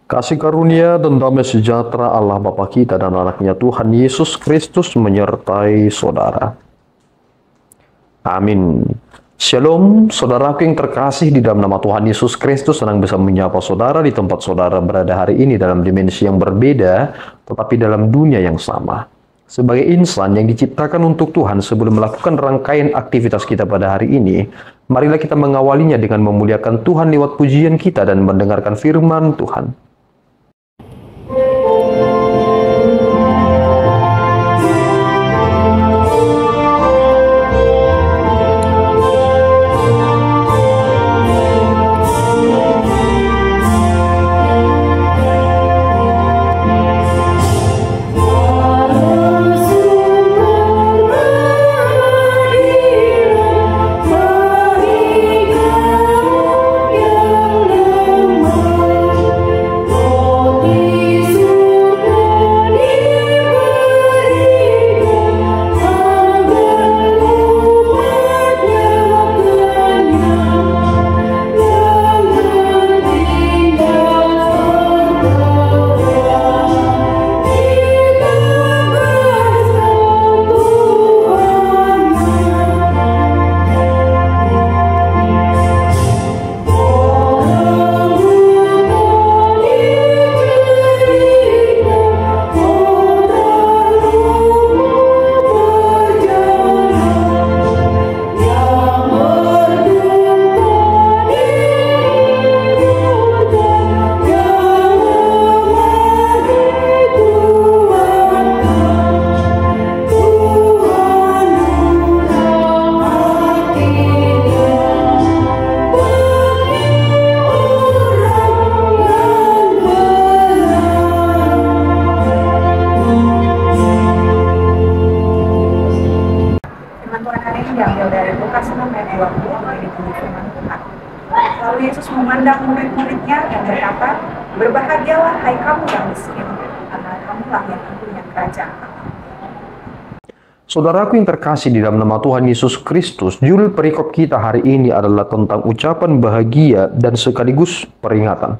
Kasih karunia dan damai sejahtera Allah Bapa kita dan anaknya Tuhan Yesus Kristus menyertai saudara. Amin. Shalom, saudaraku yang terkasih di dalam nama Tuhan Yesus Kristus. Senang bisa menyapa saudara di tempat saudara berada hari ini dalam dimensi yang berbeda, tetapi dalam dunia yang sama. Sebagai insan yang diciptakan untuk Tuhan, sebelum melakukan rangkaian aktivitas kita pada hari ini, marilah kita mengawalinya dengan memuliakan Tuhan lewat pujian kita dan mendengarkan firman Tuhan. Lalu Yesus memandang murid-muridnya dan berkata, "Berbahagialah hai kamu yang miskin, karena kamulah yang mempunyai kerajaan." Saudaraku yang terkasih di dalam nama Tuhan Yesus Kristus, judul perikop kita hari ini adalah tentang ucapan bahagia dan sekaligus peringatan.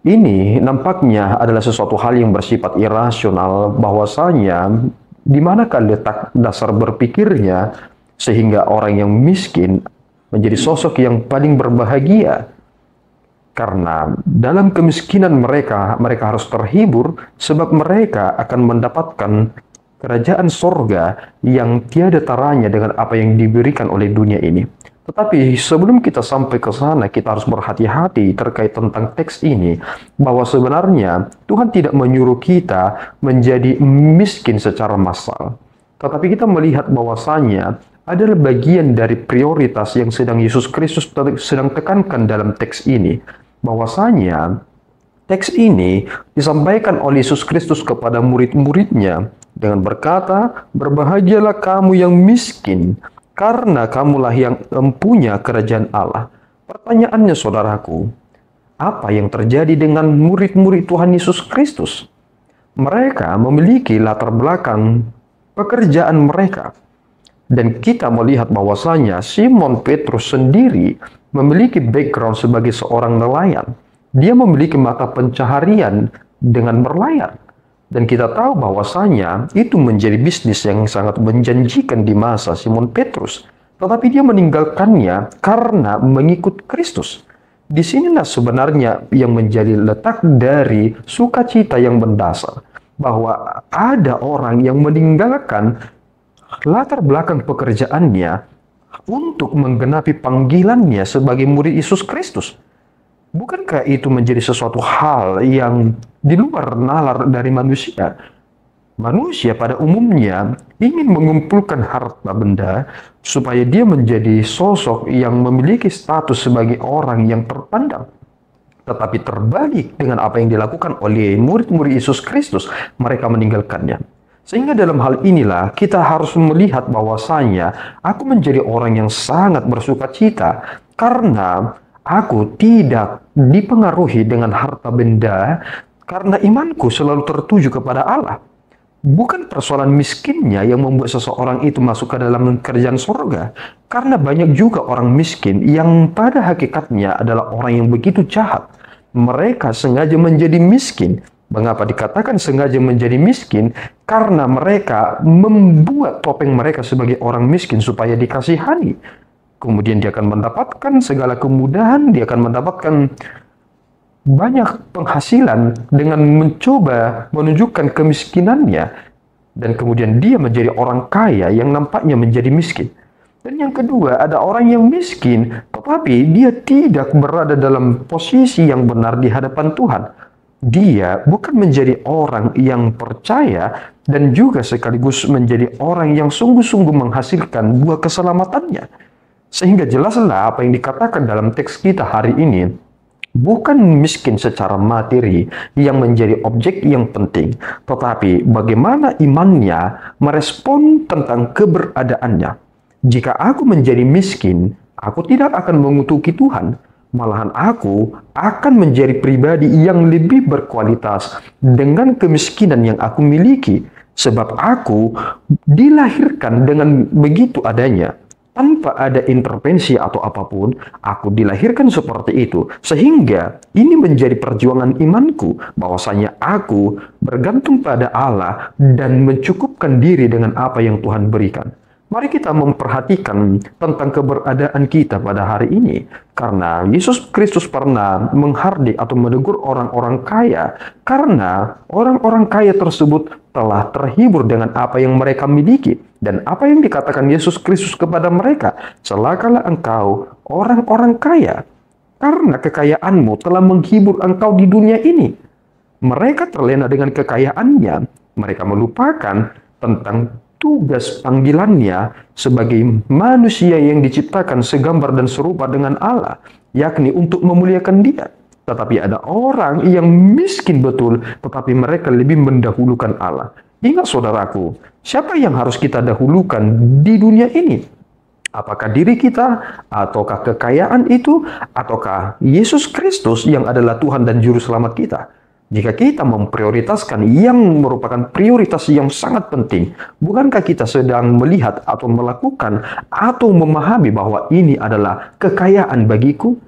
Ini nampaknya adalah sesuatu hal yang bersifat irasional, bahwasanya di manakah letak dasar berpikirnya sehingga orang yang miskin menjadi sosok yang paling berbahagia. Karena dalam kemiskinan mereka harus terhibur sebab mereka akan mendapatkan kerajaan sorga yang tiada taranya dengan apa yang diberikan oleh dunia ini. Tetapi sebelum kita sampai ke sana, kita harus berhati-hati terkait tentang teks ini, bahwa sebenarnya Tuhan tidak menyuruh kita menjadi miskin secara massal. Tetapi kita melihat bahwasanya adalah bagian dari prioritas yang sedang Yesus Kristus sedang tekankan dalam teks ini. Bahwasanya teks ini disampaikan oleh Yesus Kristus kepada murid-muridnya dengan berkata, "Berbahagialah kamu yang miskin, karena kamulah yang mempunyai kerajaan Allah." Pertanyaannya saudaraku, apa yang terjadi dengan murid-murid Tuhan Yesus Kristus? Mereka memiliki latar belakang pekerjaan mereka. Dan kita melihat bahwasanya Simon Petrus sendiri memiliki background sebagai seorang nelayan. Dia memiliki mata pencaharian dengan berlayar. Dan kita tahu bahwasanya itu menjadi bisnis yang sangat menjanjikan di masa Simon Petrus. Tetapi dia meninggalkannya karena mengikut Kristus. Di sinilah sebenarnya yang menjadi letak dari sukacita yang mendasar. Bahwa ada orang yang meninggalkan latar belakang pekerjaannya untuk menggenapi panggilannya sebagai murid Yesus Kristus. Bukankah itu menjadi sesuatu hal yang di luar nalar dari manusia? Manusia pada umumnya ingin mengumpulkan harta benda supaya dia menjadi sosok yang memiliki status sebagai orang yang terpandang. Tetapi terbalik dengan apa yang dilakukan oleh murid-murid Yesus Kristus, mereka meninggalkannya. Sehingga dalam hal inilah kita harus melihat bahwasanya aku menjadi orang yang sangat bersukacita karena aku tidak dipengaruhi dengan harta benda, karena imanku selalu tertuju kepada Allah. Bukan persoalan miskinnya yang membuat seseorang itu masuk ke dalam kerajaan surga. Karena banyak juga orang miskin yang pada hakikatnya adalah orang yang begitu jahat. mereka sengaja menjadi miskin. Mengapa dikatakan sengaja menjadi miskin? Karena mereka membuat topeng mereka sebagai orang miskin supaya dikasihani. Kemudian dia akan mendapatkan segala kemudahan, dia akan mendapatkan banyak penghasilan dengan mencoba menunjukkan kemiskinannya. Dan kemudian dia menjadi orang kaya yang nampaknya menjadi miskin. Dan yang kedua, ada orang yang miskin, tetapi dia tidak berada dalam posisi yang benar di hadapan Tuhan. Dia bukan menjadi orang yang percaya dan juga sekaligus menjadi orang yang sungguh-sungguh menghasilkan buah keselamatannya. Sehingga jelaslah apa yang dikatakan dalam teks kita hari ini, bukan miskin secara materi yang menjadi objek yang penting, tetapi bagaimana imannya merespon tentang keberadaannya. Jika aku menjadi miskin, aku tidak akan mengutuki Tuhan. Malahan aku akan menjadi pribadi yang lebih berkualitas dengan kemiskinan yang aku miliki. Sebab aku dilahirkan dengan begitu adanya. Tanpa ada intervensi atau apapun, aku dilahirkan seperti itu. Sehingga ini menjadi perjuangan imanku, bahwasanya aku bergantung pada Allah dan mencukupkan diri dengan apa yang Tuhan berikan. Mari kita memperhatikan tentang keberadaan kita pada hari ini. Karena Yesus Kristus pernah menghardik atau menegur orang-orang kaya. Karena orang-orang kaya tersebut telah terhibur dengan apa yang mereka miliki. Dan apa yang dikatakan Yesus Kristus kepada mereka, celakalah engkau orang-orang kaya, karena kekayaanmu telah menghibur engkau di dunia ini. Mereka terlena dengan kekayaannya. Mereka melupakan tentang tugas panggilannya sebagai manusia yang diciptakan segambar dan serupa dengan Allah, yakni untuk memuliakan Dia. Tetapi ada orang yang miskin betul, tetapi mereka lebih mendahulukan Allah. Ingat saudaraku, siapa yang harus kita dahulukan di dunia ini? Apakah diri kita, ataukah kekayaan itu, ataukah Yesus Kristus yang adalah Tuhan dan Juru Selamat kita? Jika kita memprioritaskan yang merupakan prioritas yang sangat penting, bukankah kita sedang melihat atau melakukan atau memahami bahwa ini adalah kekayaan bagiku?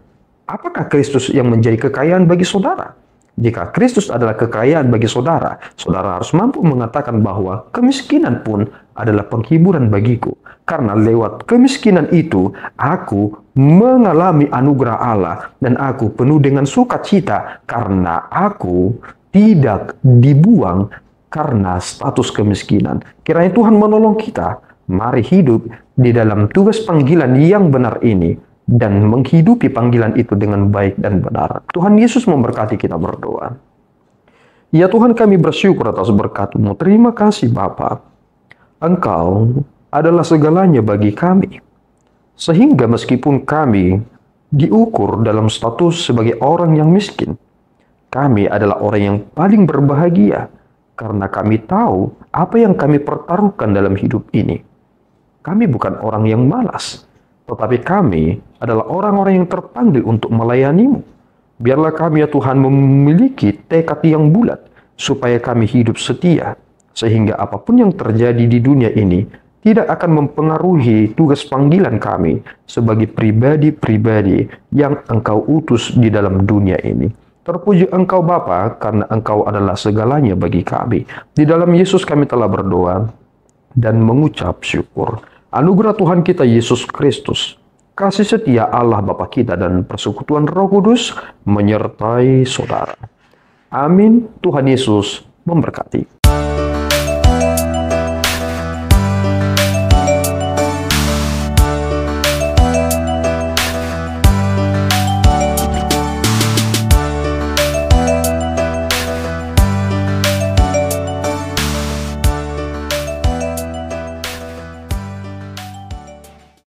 Apakah Kristus yang menjadi kekayaan bagi saudara? Jika Kristus adalah kekayaan bagi saudara, saudara harus mampu mengatakan bahwa kemiskinan pun adalah penghiburan bagiku. Karena lewat kemiskinan itu, aku mengalami anugerah Allah dan aku penuh dengan sukacita karena aku tidak dibuang karena status kemiskinan. Kiranya Tuhan menolong kita. Mari hidup di dalam tugas panggilan yang benar ini dan menghidupi panggilan itu dengan baik dan benar. Tuhan Yesus memberkati, kita berdoa. Ya Tuhan, kami bersyukur atas berkat-Mu. Terima kasih Bapa. Engkau adalah segalanya bagi kami. Sehingga meskipun kami diukur dalam status sebagai orang yang miskin, kami adalah orang yang paling berbahagia karena kami tahu apa yang kami pertaruhkan dalam hidup ini. Kami bukan orang yang malas, tetapi kami adalah orang-orang yang terpanggil untuk melayani-Mu. Biarlah kami ya Tuhan memiliki tekad yang bulat supaya kami hidup setia, sehingga apapun yang terjadi di dunia ini tidak akan mempengaruhi tugas panggilan kami sebagai pribadi-pribadi yang Engkau utus di dalam dunia ini. Terpuji Engkau Bapa, karena Engkau adalah segalanya bagi kami. Di dalam Yesus kami telah berdoa dan mengucap syukur. Anugerah Tuhan kita Yesus Kristus, kasih setia Allah Bapa kita dan persekutuan Roh Kudus menyertai saudara. Amin. Tuhan Yesus memberkati.